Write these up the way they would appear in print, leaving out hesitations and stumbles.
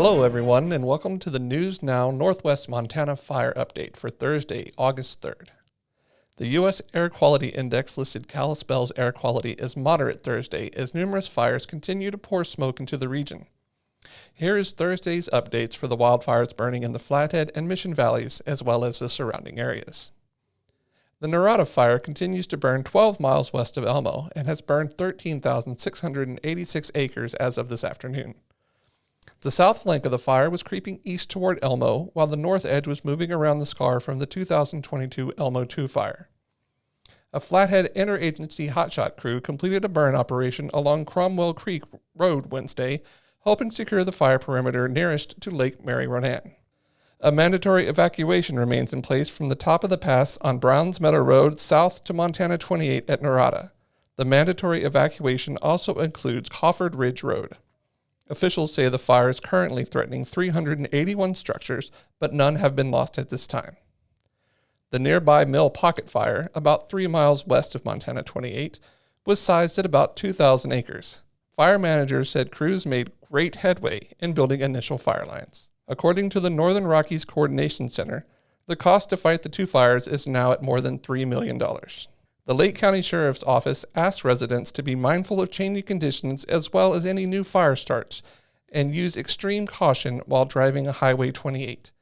Hello, everyone, and welcome to the News Now Northwest Montana Fire Update for Thursday, August 3rd. The U.S. Air Quality Index listed Kalispell's air quality as moderate Thursday as numerous fires continue to pour smoke into the region. Here is Thursday's updates for the wildfires burning in the Flathead and Mission Valleys, as well as the surrounding areas. The Narada fire continues to burn 12 miles west of Elmo and has burned 13,686 acres as of this afternoon. The south flank of the fire was creeping east toward Elmo, while the north edge was moving around the scar from the 2022 Elmo 2 fire. A Flathead interagency hotshot crew completed a burn operation along Cromwell Creek Road Wednesday, helping secure the fire perimeter nearest to Lake Mary Ronan. A mandatory evacuation remains in place from the top of the pass on Browns Meadow Road south to Montana 28 at Narada. The mandatory evacuation also includes Cofford Ridge Road. Officials say the fire is currently threatening 381 structures, but none have been lost at this time. The nearby Mill Pocket Fire, about 3 miles west of Montana 28, was sized at about 2,000 acres. Fire managers said crews made great headway in building initial fire lines. According to the Northern Rockies Coordination Center, the cost to fight the two fires is now at more than $3 million. The Lake County Sheriff's Office asked residents to be mindful of changing conditions as well as any new fire starts and use extreme caution while driving a Highway 28.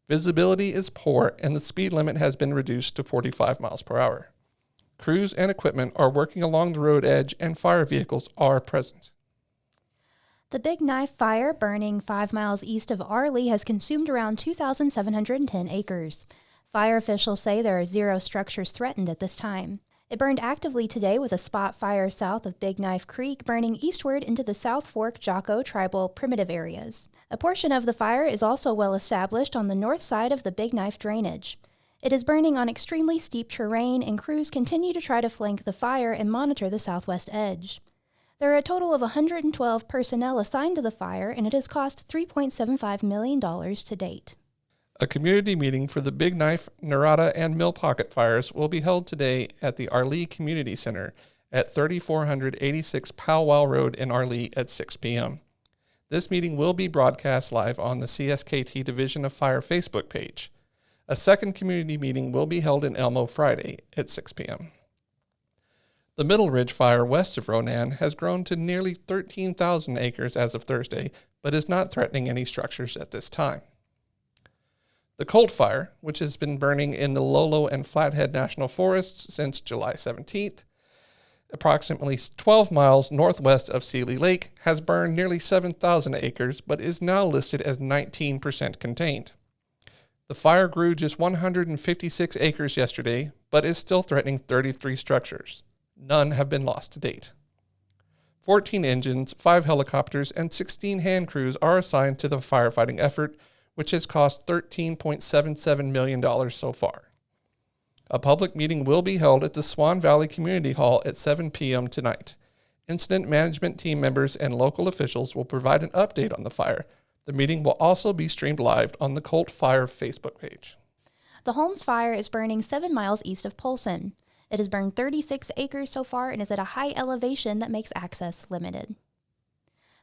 Visibility is poor and the speed limit has been reduced to 45 miles per hour. Crews and equipment are working along the road edge and fire vehicles are present. The Big Knife Fire, burning 5 miles east of Arley, has consumed around 2,710 acres. Fire officials say there are 0 structures threatened at this time. It burned actively today with a spot fire south of Big Knife Creek burning eastward into the South Fork Jocko tribal primitive areas. A portion of the fire is also well established on the north side of the Big Knife drainage. It is burning on extremely steep terrain, and crews continue to try to flank the fire and monitor the southwest edge. There are a total of 112 personnel assigned to the fire, and it has cost $3.75 million to date. A community meeting for the Big Knife, Narada, and Mill Pocket fires will be held today at the Arlee Community Center at 3486 Powwow Road in Arlee at 6 p.m. This meeting will be broadcast live on the CSKT Division of Fire Facebook page. A second community meeting will be held in Elmo Friday at 6 p.m. The Middle Ridge fire west of Ronan has grown to nearly 13,000 acres as of Thursday, but is not threatening any structures at this time. The Colt Fire, which has been burning in the Lolo and Flathead National Forests since July 17th, approximately 12 miles northwest of Seeley Lake, has burned nearly 7,000 acres, but is now listed as 19% contained. The fire grew just 156 acres yesterday, but is still threatening 33 structures. None have been lost to date. 14 engines, 5 helicopters, and 16 hand crews are assigned to the firefighting effort, which has cost $13.77 million so far. A public meeting will be held at the Swan Valley Community Hall at 7 p.m. tonight. Incident management team members and local officials will provide an update on the fire. The meeting will also be streamed live on the Colt Fire Facebook page. The Holmes Fire is burning 7 miles east of Polson. It has burned 36 acres so far and is at a high elevation that makes access limited.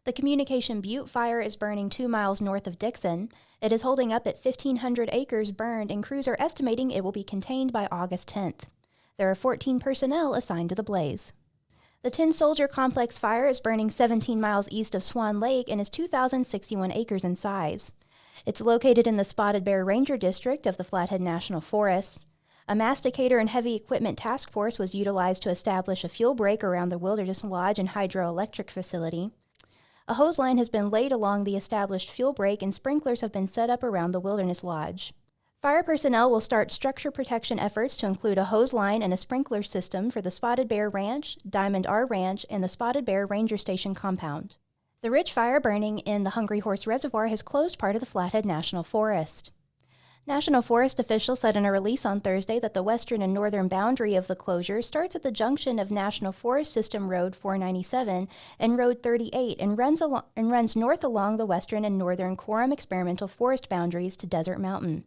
The Communication Butte Fire is burning 2 miles north of Dixon. It is holding up at 1,500 acres burned, and crews are estimating it will be contained by August 10th. There are 14 personnel assigned to the blaze. The Tin Soldier Complex Fire is burning 17 miles east of Swan Lake and is 2,061 acres in size. It's located in the Spotted Bear Ranger District of the Flathead National Forest. A masticator and heavy equipment task force was utilized to establish a fuel break around the Wilderness Lodge and hydroelectric facility. A hose line has been laid along the established fuel break, and sprinklers have been set up around the Wilderness Lodge. Fire personnel will start structure protection efforts to include a hose line and a sprinkler system for the Spotted Bear Ranch, Diamond R Ranch, and the Spotted Bear Ranger Station compound. The Ridge Fire burning in the Hungry Horse Reservoir has closed part of the Flathead National Forest. National Forest officials said in a release on Thursday that the western and northern boundary of the closure starts at the junction of National Forest System Road 497 and Road 38 and runs north along the western and northern Quorum Experimental Forest boundaries to Desert Mountain.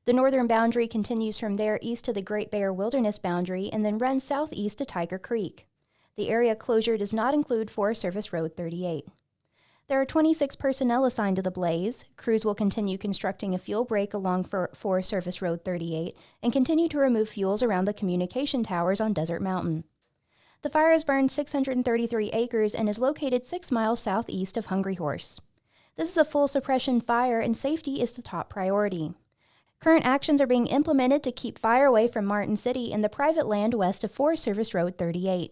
The northern boundary continues from there east to the Great Bear Wilderness boundary and then runs southeast to Tiger Creek. The area closure does not include Forest Service Road 38. There are 26 personnel assigned to the blaze. Crews will continue constructing a fuel break along Forest Service Road 38 and continue to remove fuels around the communication towers on Desert Mountain. The fire has burned 633 acres and is located 6 miles southeast of Hungry Horse. This is a full suppression fire and safety is the top priority. Current actions are being implemented to keep fire away from Martin City and the private land west of Forest Service Road 38.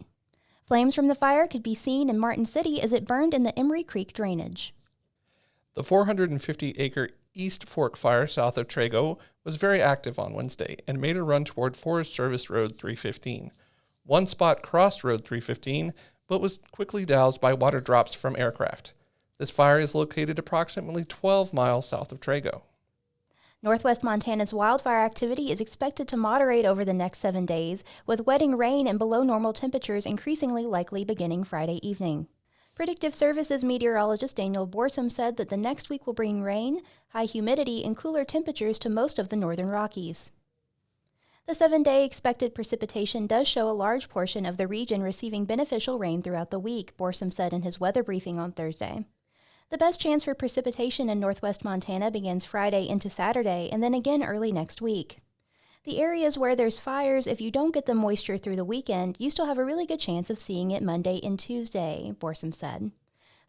Flames from the fire could be seen in Martin City as it burned in the Emery Creek drainage. The 450-acre East Fork fire south of Trago was very active on Wednesday and made a run toward Forest Service Road 315. One spot crossed Road 315, but was quickly doused by water drops from aircraft. This fire is located approximately 12 miles south of Trago. Northwest Montana's wildfire activity is expected to moderate over the next 7 days, with wetting rain and below normal temperatures increasingly likely beginning Friday evening. Predictive Services meteorologist Daniel Borsum said that the next week will bring rain, high humidity, and cooler temperatures to most of the northern Rockies. The 7-day expected precipitation does show a large portion of the region receiving beneficial rain throughout the week, Borsum said in his weather briefing on Thursday. The best chance for precipitation in northwest Montana begins Friday into Saturday and then again early next week. The areas where there's fires, if you don't get the moisture through the weekend, you still have a really good chance of seeing it Monday and Tuesday, Borsum said.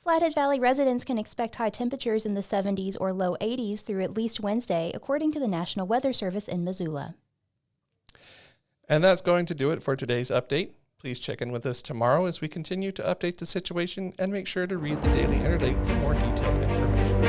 Flathead Valley residents can expect high temperatures in the 70s or low 80s through at least Wednesday, according to the National Weather Service in Missoula. And that's going to do it for today's update. Please check in with us tomorrow as we continue to update the situation and make sure to read the Daily Interlake for more detailed information.